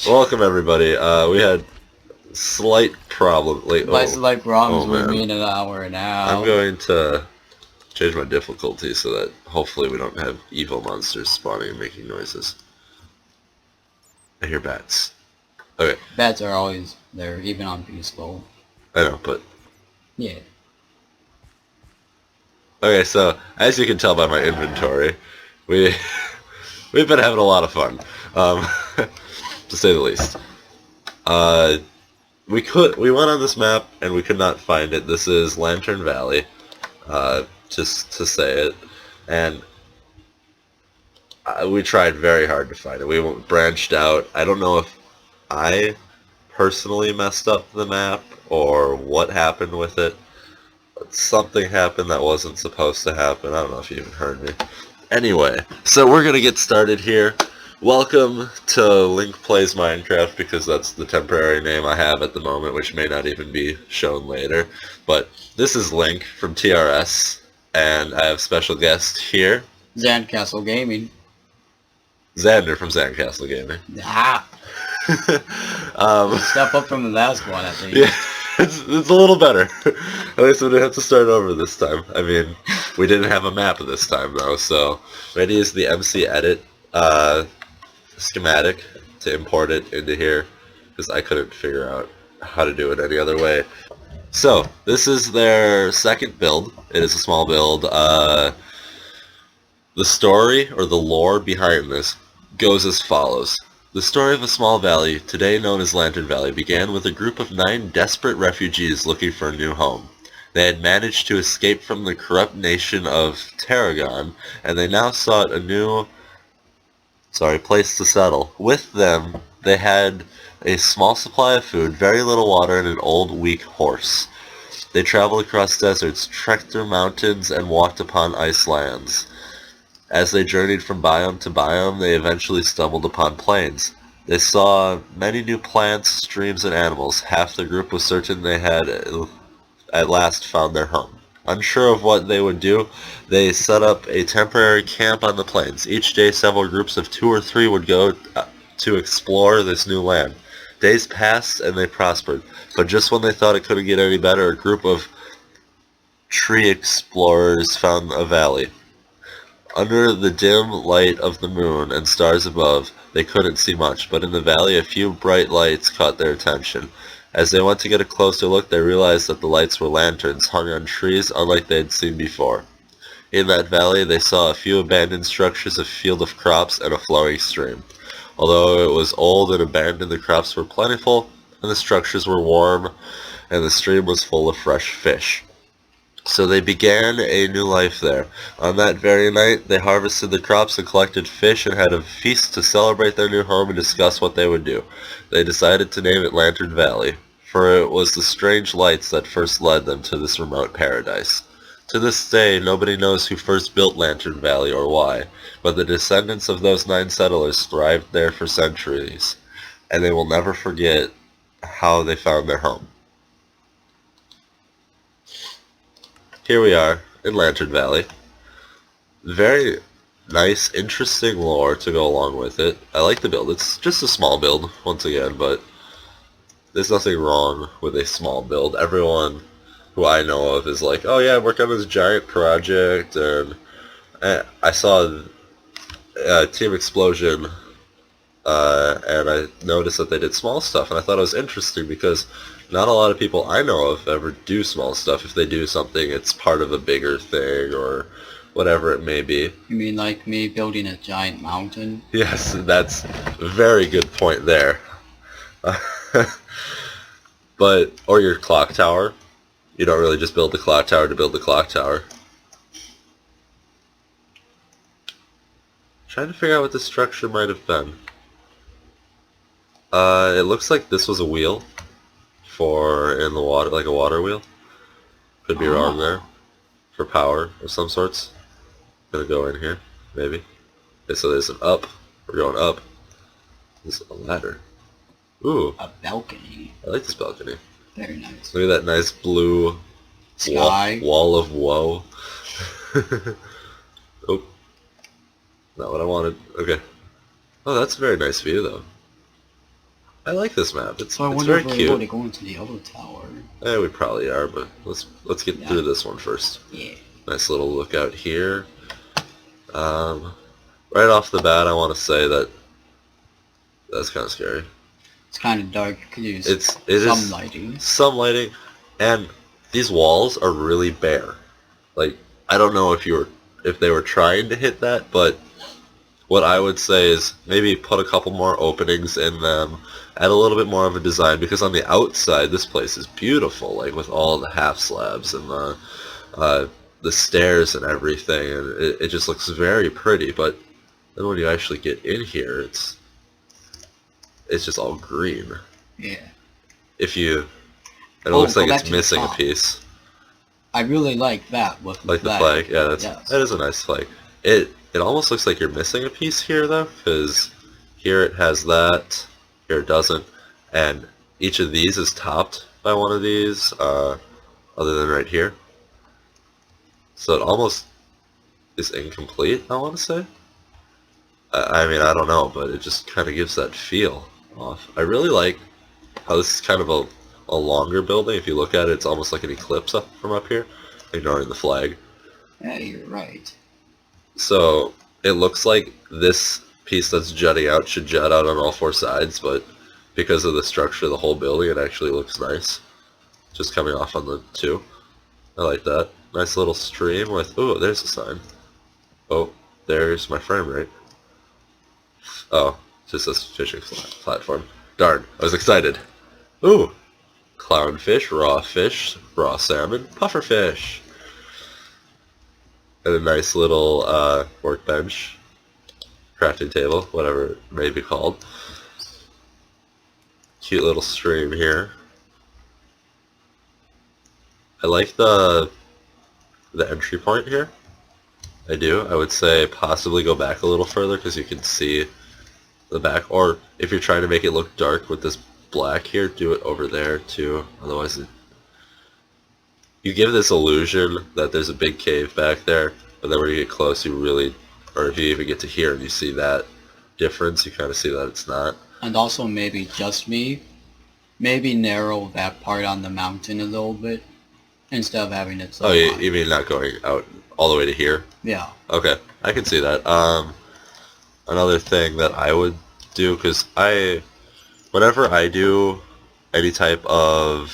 Welcome everybody. We had slight problem. By slight problems, we man. mean an hour now. I'm going to change my difficulty so that hopefully we don't have evil monsters spawning and making noises. I hear bats. Okay. Bats are always there, even on peaceful. I know, but Yeah. okay. So as you can tell by my inventory, we've been having a lot of fun, to say the least. We went on this map and we could not find it. This is Lantern Valley, just to say it, and we tried very hard to find it. We branched out. I don't know if I personally messed up the map or what happened with it. But something happened that wasn't supposed to happen. I don't know if you even heard me. Anyway, so we're gonna get started here. Welcome to Link Plays Minecraft, because that's the temporary name I have at the moment, which may not even be shown later. But this is Link from TRS, and I have special guest here, Sandcastle Gaming. Xander from Sandcastle Gaming. Ah! Step up from the last one, I think. Yeah, it's a little better. At least we didn't have to start over this time. I mean, we didn't have a map this time, though, so we had to use the MC Edit schematic to import it into here, because I couldn't figure out how to do it any other way. So, this is their second build. It is a small build. The story, or the lore behind this, goes as follows. The story of a small valley, today known as Lantern Valley, began with a group of 9 desperate refugees looking for a new home. They had managed to escape from the corrupt nation of Tarragon, and they now sought a new place to settle. With them, they had a small supply of food, very little water, and an old, weak horse. They traveled across deserts, trekked through mountains, and walked upon ice lands. As they journeyed from biome to biome, they eventually stumbled upon plains. They saw many new plants, streams, and animals. Half the group was certain they had at last found their home. Unsure of what they would do, they set up a temporary camp on the plains. Each day, several groups of 2 or 3 would go to explore this new land. Days passed and they prospered, but just when they thought it couldn't get any better, a group of tree explorers found a valley. Under the dim light of the moon and stars above, they couldn't see much, but in the valley a few bright lights caught their attention. As they went to get a closer look, they realized that the lights were lanterns hung on trees unlike they had seen before. In that valley, they saw a few abandoned structures, a field of crops, and a flowing stream. Although it was old and abandoned, the crops were plentiful, and the structures were warm, and the stream was full of fresh fish. So they began a new life there. On that very night, they harvested the crops and collected fish and had a feast to celebrate their new home and discuss what they would do. They decided to name it Lantern Valley, for it was the strange lights that first led them to this remote paradise. To this day, nobody knows who first built Lantern Valley or why, but the descendants of those 9 settlers thrived there for centuries, and they will never forget how they found their home. Here we are in Lantern Valley. Very nice, interesting lore to go along with it. I like the build. It's just a small build, once again, but there's nothing wrong with a small build. Everyone who I know of is like, oh yeah, I work on this giant project, and I saw Team Xplosion, and I noticed that they did small stuff, and I thought it was interesting because not a lot of people I know of ever do small stuff. If they do something, it's part of a bigger thing or whatever it may be. You mean like me building a giant mountain? Yes, that's a very good point there. Or your clock tower. You don't really just build the clock tower to build the clock tower. Trying to figure out what the structure might have been. It looks like this was a wheel in the water, like a water wheel. Could be wrong there. For power of some sorts. Gonna go in here, maybe. Okay, so there's an up. We're going up. There's a ladder. Ooh. A balcony. I like this balcony. Very nice. Look at that nice blue sky. Wall of woe. Oh. Not what I wanted. Okay. Oh, that's a very nice view, though. I like this map. It's So I it's wonder very if we're cute. able to go into the other tower. We probably are, but let's get through this one first. Yeah. Nice little lookout here. Right off the bat, I want to say that that's kind of scary. It's kind of dark. Could use some lighting. Some lighting, and these walls are really bare. Like, I don't know if they were trying to hit that, but what I would say is maybe put a couple more openings in them, add a little bit more of a design, because on the outside this place is beautiful, like with all the half slabs and the stairs and everything, and it just looks very pretty. But then when you actually get in here, it's just all green. Yeah. It looks like it's missing a piece. I really like that with the flag. Yeah, that is a nice flag. It almost looks like you're missing a piece here though, because here it has that, here it doesn't, and each of these is topped by one of these, other than right here. So it almost is incomplete, I want to say. I mean, I don't know, but it just kind of gives that feel off. I really like how this is kind of a longer building. If you look at it, it's almost like an eclipse up from up here, ignoring the flag. Yeah, you're right. So it looks like this piece that's jutting out should jut out on all four sides, but because of the structure of the whole building, it actually looks nice. Just coming off on the two. I like that. Nice little stream with, ooh, there's a sign. Oh, there's my frame rate. Oh, just this fishing platform. Darn, I was excited. Ooh, clownfish, raw salmon, pufferfish. And a nice little workbench, crafting table, whatever it may be called. Cute little stream here. I like the entry point here. I do. I would say possibly go back a little further because you can see the back. Or if you're trying to make it look dark with this black here, do it over there too. Otherwise, you give this illusion that there's a big cave back there, but then when you get close, you really, or if you even get to here and you see that difference, you kind of see that it's not. And also maybe maybe narrow that part on the mountain a little bit instead of having it so Oh, you mean not going out all the way to here? Yeah. Okay, I can see that. Another thing that I would do, because whenever I do any type of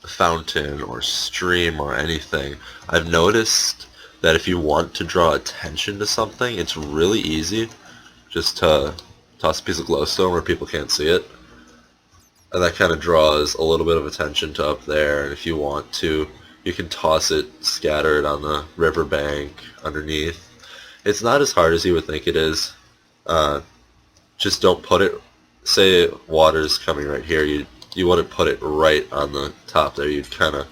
fountain or stream or anything, I've noticed that if you want to draw attention to something, it's really easy just to toss a piece of glowstone where people can't see it. And that kind of draws a little bit of attention to up there, and if you want to, you can toss it scattered on the riverbank underneath. It's not as hard as you would think it is. Just don't put it, say water's coming right here, you wouldn't put it right on the top there. You'd kind of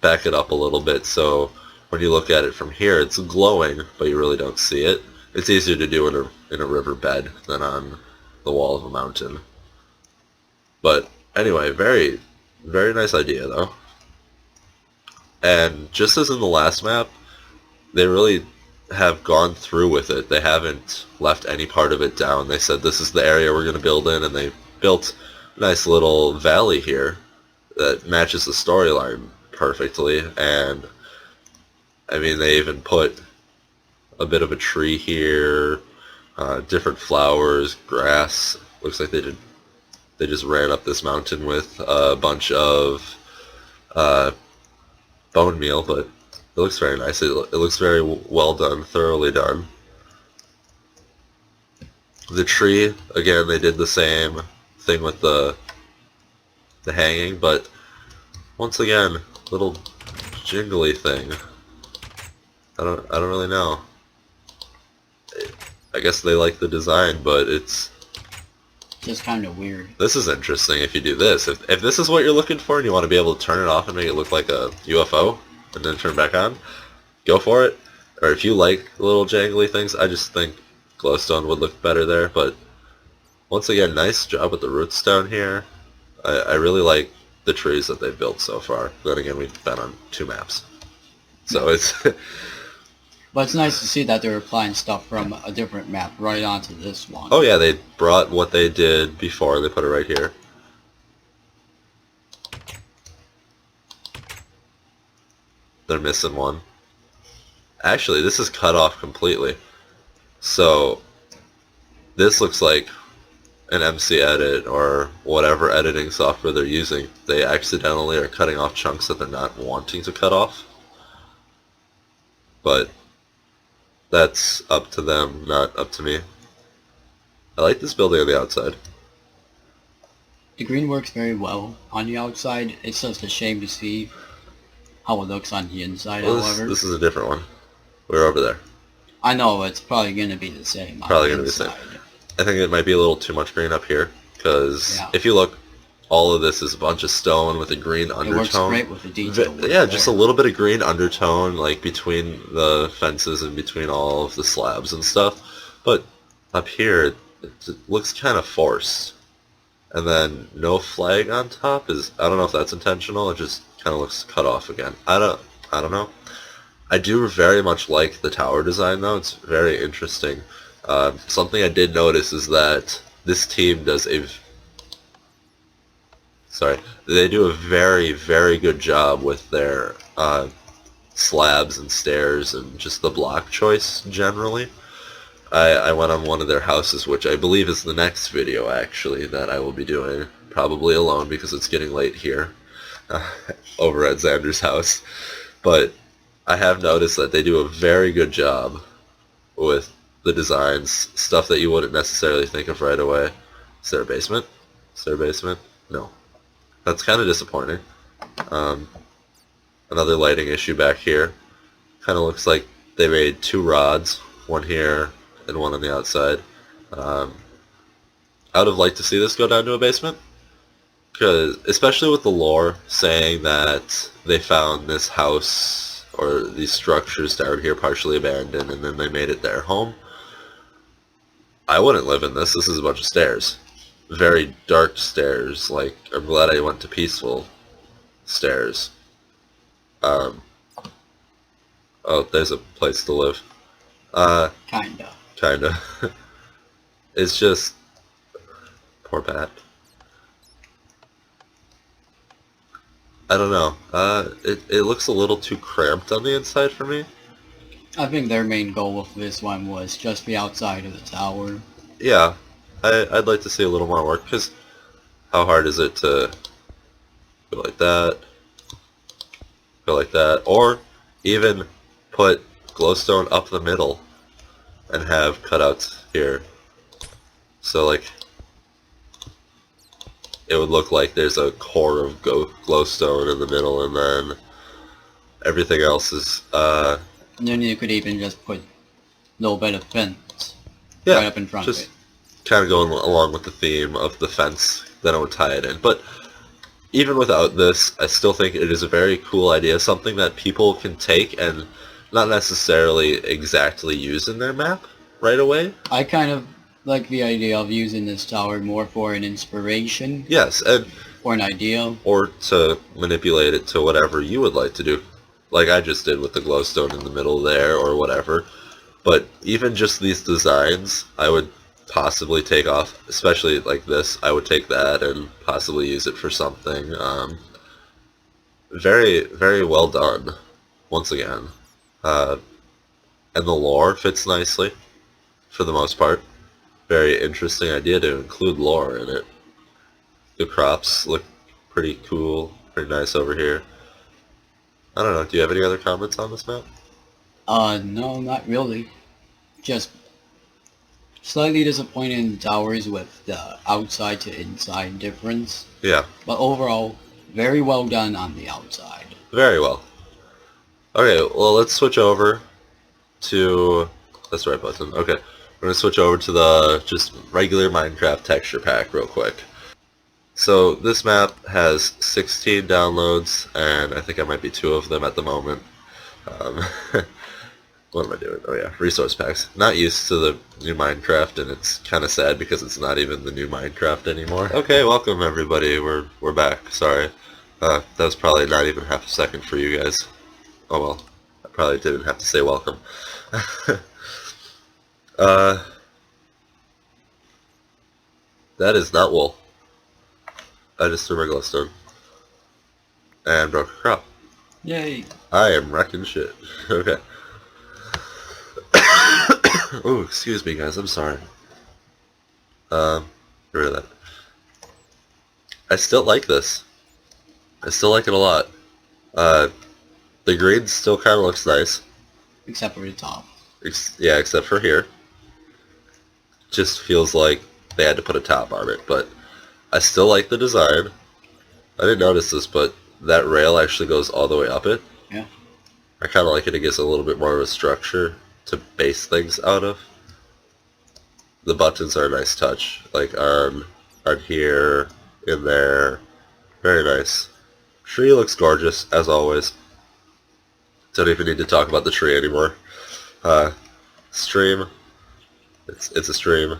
back it up a little bit so when you look at it from here, it's glowing, but you really don't see it. It's easier to do in a riverbed than on the wall of a mountain. But anyway, very, very nice idea though. And just as in the last map, they really have gone through with it. They haven't left any part of it down. They said this is the area we're going to build in, and they built a nice little valley here that matches the storyline perfectly. And I mean, they even put a bit of a tree here, different flowers, grass. Looks like they just ran up this mountain with a bunch of bone meal, but it looks very nice. It looks very well done, thoroughly done. The tree, again, they did the same thing with the hanging, but once again, little jingly thing. I don't really know. I guess they like the design, but it's just kind of weird. This is interesting if you do this. If this is what you're looking for and you want to be able to turn it off and make it look like a UFO and then turn it back on, go for it. Or if you like little jangly things, I just think glowstone would look better there. But once again, nice job with the roots down here. I really like the trees that they've built so far. Then again, we've been on 2 maps. So it's But it's nice to see that they're applying stuff from a different map right onto this one. Oh yeah, they brought what they did before and they put it right here. They're missing one. Actually, this is cut off completely. So, this looks like an MC edit or whatever editing software they're using. They accidentally are cutting off chunks that they're not wanting to cut off. But that's up to them, not up to me. I like this building on the outside. The green works very well on the outside. It's just a shame to see how it looks on the inside, Well, however. this is a different one. We're over there. I know it's probably going to be the same. Probably going to be the same. I think it might be a little too much green up here, because if you look, all of this is a bunch of stone with a green undertone. It works great with the detail. Yeah, just a little bit of green undertone, like between the fences and between all of the slabs and stuff. But up here, it looks kind of forced. And then no flag on top is, I don't know if that's intentional. It just kind of looks cut off again. I don't know. I do very much like the tower design though. It's very interesting. Something I did notice is that this team does they do a very, very good job with their slabs and stairs and just the block choice generally. I went on one of their houses, which I believe is the next video actually that I will be doing, probably alone because it's getting late here over at Xander's house. But I have noticed that they do a very good job with the designs, stuff that you wouldn't necessarily think of right away. Is there a basement? Is there a basement? No. That's kind of disappointing. Another lighting issue back here. Kind of looks like they made two rods, one here and one on the outside. I would have liked to see this go down to a basement, because especially with the lore saying that they found this house or these structures down here partially abandoned and then they made it their home. I wouldn't live in this. This is a bunch of stairs. Very dark stairs. Like, I'm glad I went to peaceful stairs. Oh, there's a place to live. Kinda. It's just poor Pat. I don't know. It looks a little too cramped on the inside for me. I think their main goal with this one was just the outside of the tower. Yeah, I'd like to see a little more work, because how hard is it to go like that, or even put glowstone up the middle and have cutouts here. So like, it would look like there's a core of glowstone in the middle, and then everything else is and then you could even just put a little bit of fence right up in front of it. Kind of going along with the theme of the fence, then it would tie it in. But even without this, I still think it is a very cool idea, something that people can take and not necessarily exactly use in their map right away. I kind of like the idea of using this tower more for an inspiration. Yes, and or an idea. Or to manipulate it to whatever you would like to do. Like I just did with the glowstone in the middle there, or whatever. But even just these designs, I would possibly take off, especially like this, I would take that and possibly use it for something. Very, very well done, once again. And the lore fits nicely, for the most part. Very interesting idea to include lore in it. The crops look pretty cool, pretty nice over here. I don't know, do you have any other comments on this map? No, not really. Just slightly disappointed in towers with the outside to inside difference. Yeah. But overall, very well done on the outside. Very well. Okay, well let's switch over to... That's the right button. Okay. We're going to switch over to the just regular Minecraft texture pack real quick. So this map has 16 downloads, and I think I might be 2 of them at the moment. What am I doing? Oh yeah, resource packs. Not used to the new Minecraft, and it's kind of sad because it's not even the new Minecraft anymore. Okay, welcome everybody. We're back. Sorry. That was probably not even half a second for you guys. Oh well. I Probably didn't have to say welcome. uh, that is not wool. I just threw my glowstone. And broke a crop. Yay. I am wrecking shit. Okay. Oh, excuse me, guys. I'm sorry. Get rid of that. I still like this. I still like it a lot. The green still kind of looks nice. Except for the top. Yeah, except for here. Just feels like they had to put a top on it, but I still like the design. I didn't notice this, but that rail actually goes all the way up it. Yeah. I kind of like it. It gives a little bit more of a structure to base things out of. The buttons are a nice touch, like on here, in there. Very nice. Tree looks gorgeous, as always. Don't even need to talk about the tree anymore. Stream. It's a stream.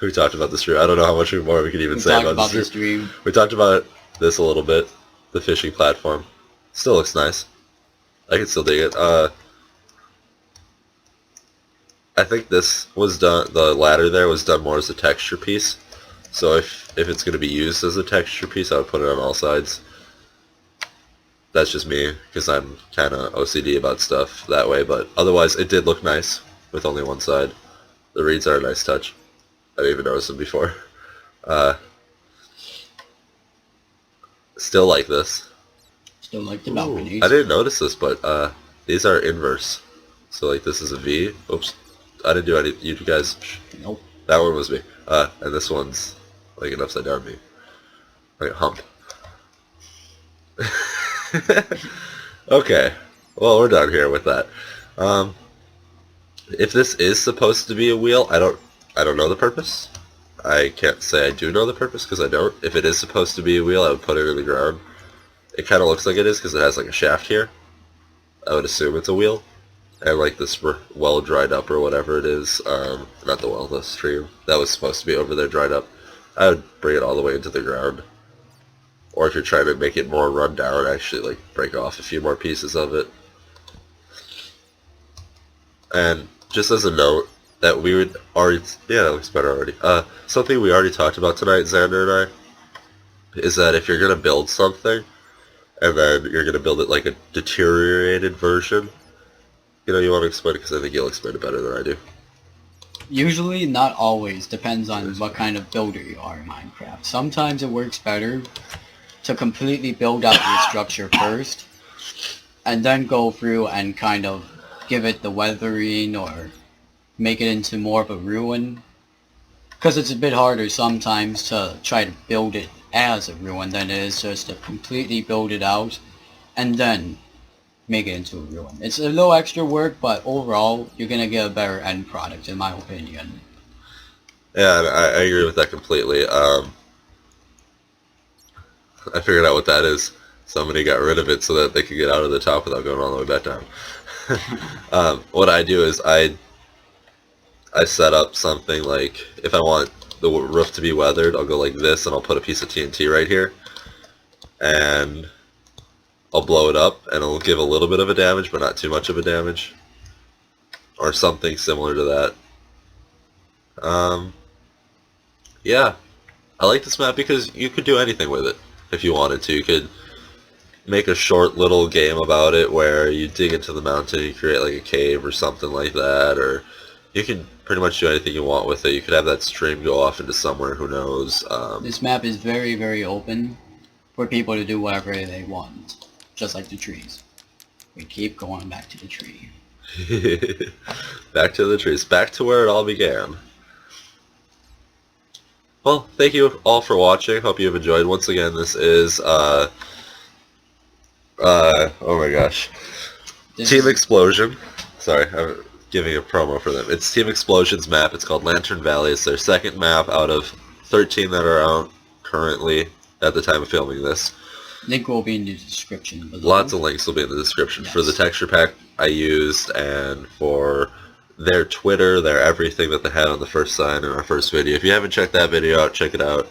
We talked about the stream. I don't know how much more we can even say about the stream. We talked about this a little bit. The fishing platform. Still looks nice. I can still dig it. I think this was done, the ladder there was done more as a texture piece. So if it's going to be used as a texture piece, I would put it on all sides. That's just me, because I'm kind of OCD about stuff that way, but otherwise it did look nice with only one side. The reeds are a nice touch. I didn't even notice them before. Still like this. Still like the balconies. I didn't notice this, but these are inverse. So like this is a V. Oops. I didn't do any. You guys. Nope. That one was me. And this one's like an upside down V. Like a hump. Okay. Well, we're done here with that. If this is supposed to be a wheel, I don't know the purpose. I can't say I do know the purpose because I don't. If it is supposed to be a wheel, I would put it in the ground. It kind of looks like it is because it has like a shaft here. I would assume it's a wheel. And like this well dried up or whatever it is, not the well, the stream, that was supposed to be over there dried up. I would bring it all the way into the ground. Or if you're trying to make it more run down, actually like break off a few more pieces of it. And just as a note, that we would already, yeah, that looks better already. Something we already talked about tonight, Xander and I, is that if you're going to build something, and then you're going to build it like a deteriorated version, you know, you want to explain it because I think you'll explain it better than I do. Usually, not always. Depends on what kind of builder you are in Minecraft. Sometimes it works better to completely build out your structure first, and then go through and kind of give it the weathering or make it into more of a ruin. Because it's a bit harder sometimes to try to build it as a ruin than it is just to completely build it out and then make it into a ruin. It's a little extra work, but overall, you're going to get a better end product, in my opinion. Yeah, I agree with that completely. I figured out what that is. Somebody got rid of it so that they could get out of the top without going all the way back down. What I do is I set up something like, if I want the roof to be weathered, I'll go like this and I'll put a piece of TNT right here. And I'll blow it up and it'll give a little bit of a damage, but not too much of a damage. Or something similar to that. Yeah. I like this map because you could do anything with it if you wanted to. You could make a short little game about it where you dig into the mountain, you create like a cave or something like that, or you can pretty much do anything you want with it. You could have that stream go off into somewhere, who knows. This map is very, very open for people to do whatever they want, just like the trees. We keep going back to the tree. Back to the trees, back to where it all began. Well, thank you all for watching. Hope you've enjoyed. Once again, this is oh my gosh, Team Xplosion. Sorry, I'm giving a promo for them. It's Team Xplosion's map. It's called Lantern Valley. It's their second map out of 13 that are out currently at the time of filming this. Link will be in the description below. Lots of links will be in the description for the texture pack I used and for their Twitter, their everything that they had on the first sign in our first video. If you haven't checked that video out, check it out.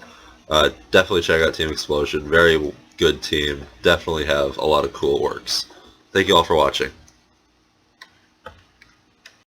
Definitely check out Team Xplosion. Very good team. Definitely have a lot of cool works. Thank you all for watching.